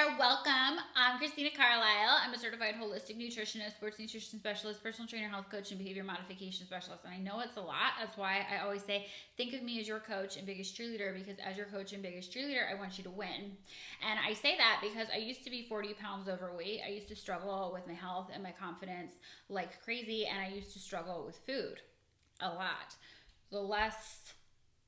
there, welcome. I'm Christina Carlyle. I'm a certified holistic nutritionist, sports nutrition specialist, personal trainer, health coach, and behavior modification specialist. And I know it's a lot. That's why I always say, think of me as your coach and biggest cheerleader, because as your coach and biggest cheerleader, I want you to win. And I say that because I used to be 40 pounds overweight. I used to struggle with my health and my confidence like crazy, and I used to struggle with food a lot. The less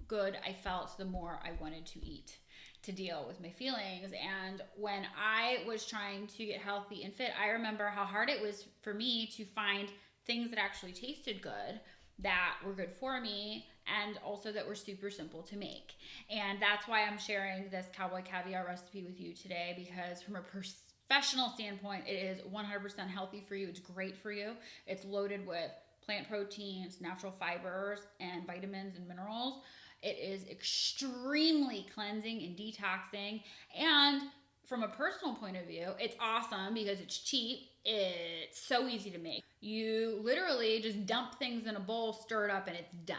good I felt, the more I wanted to eat to deal with my feelings. And when I was trying to get healthy and fit, I remember how hard it was for me to find things that actually tasted good, that were good for me, and also that were super simple to make. And that's why I'm sharing this Cowboy Caviar recipe with you today, because from a professional standpoint, it is 100% healthy for you. It's great for you. It's loaded with plant proteins, natural fibers, and vitamins and minerals. It is extremely cleansing and detoxing. And from a personal point of view, it's awesome because it's cheap. It's so easy to make. You literally just dump things in a bowl, stir it up, and it's done.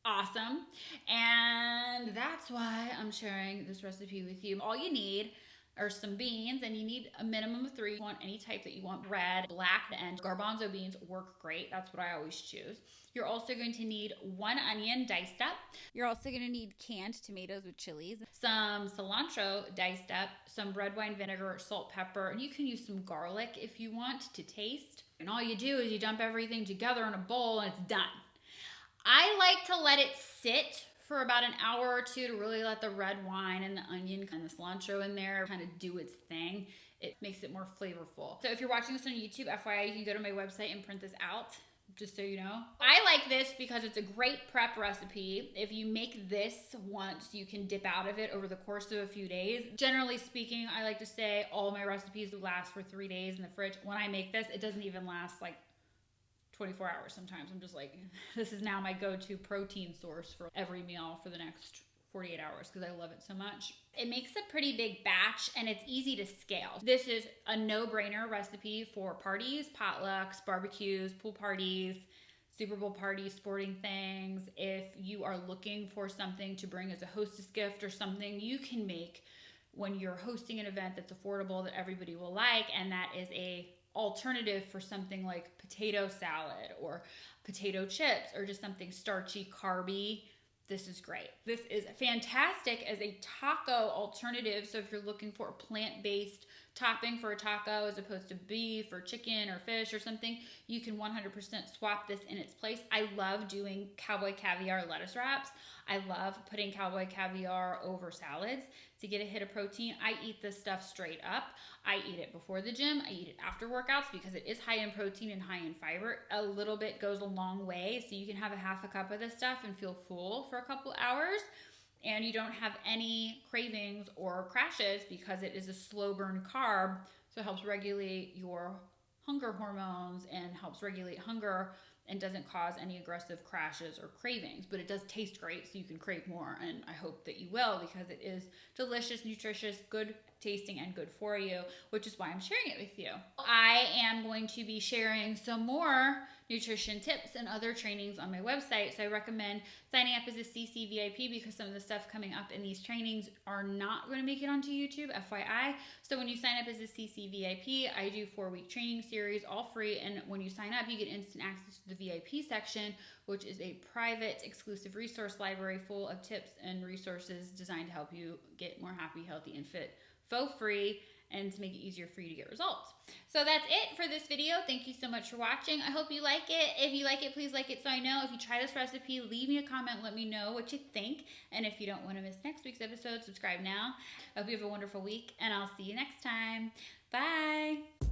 Awesome. And that's why I'm sharing this recipe with you. All you need are some beans, and you need a minimum of 3. You want any type that you want: red, black, and garbanzo beans work great. That's what I always choose. You're also going to need 1 onion diced up. You're also going to need canned tomatoes with chilies, some cilantro diced up, some red wine vinegar, salt, pepper, and you can use some garlic if you want to taste. And all you do is you dump everything together in a bowl and it's done. I like to let it sit for about an hour or 2 to really let the red wine and the onion and the cilantro in there kind of do its thing. It makes it more flavorful. So if you're watching this on YouTube, FYI, you can go to my website and print this out, just so you know. I like this because it's a great prep recipe. If you make this once, you can dip out of it over the course of a few days. Generally speaking, I like to say all my recipes last for 3 days in the fridge. When I make this, it doesn't even last like 24 hours sometimes. I'm just like, this is now my go-to protein source for every meal for the next 48 hours because I love it so much. It makes a pretty big batch and it's easy to scale. This is a no-brainer recipe for parties, potlucks, barbecues, pool parties, Super Bowl parties, sporting things. If you are looking for something to bring as a hostess gift or something you can make when you're hosting an event that's affordable, that everybody will like, and that is a alternative for something like potato salad or potato chips or just something starchy, carby, this is great. This is fantastic as a taco alternative. So if you're looking for a plant-based topping for a taco as opposed to beef or chicken or fish or something, you can 100% swap this in its place. I love doing Cowboy Caviar lettuce wraps. I love putting Cowboy Caviar over salads to get a hit of protein. I eat this stuff straight up. I eat it before the gym. I eat it after workouts because it is high in protein and high in fiber. A little bit goes a long way. So you can have a half a cup of this stuff and feel full for a couple hours. And you don't have any cravings or crashes because it is a slow burn carb. So it helps regulate your hunger hormones and helps regulate hunger and doesn't cause any aggressive crashes or cravings. But it does taste great, so you can crave more. And I hope that you will, because it is delicious, nutritious, good tasting, and good for you, which is why I'm sharing it with you. I am going to be sharing some more nutrition tips and other trainings on my website. So I recommend signing up as a CC VIP because some of the stuff coming up in these trainings are not going to make it onto YouTube, FYI. So when you sign up as a CC VIP, I do 4-week training series, all free. And when you sign up, you get instant access to the VIP section, which is a private, exclusive resource library full of tips and resources designed to help you get more happy, healthy, and fit for free, and to make it easier for you to get results. So that's it for this video. Thank you so much for watching. I hope you like it. If you like it, please like it so I know. If you try this recipe, leave me a comment. Let me know what you think. And if you don't want to miss next week's episode, subscribe now. I hope you have a wonderful week, and I'll see you next time. Bye.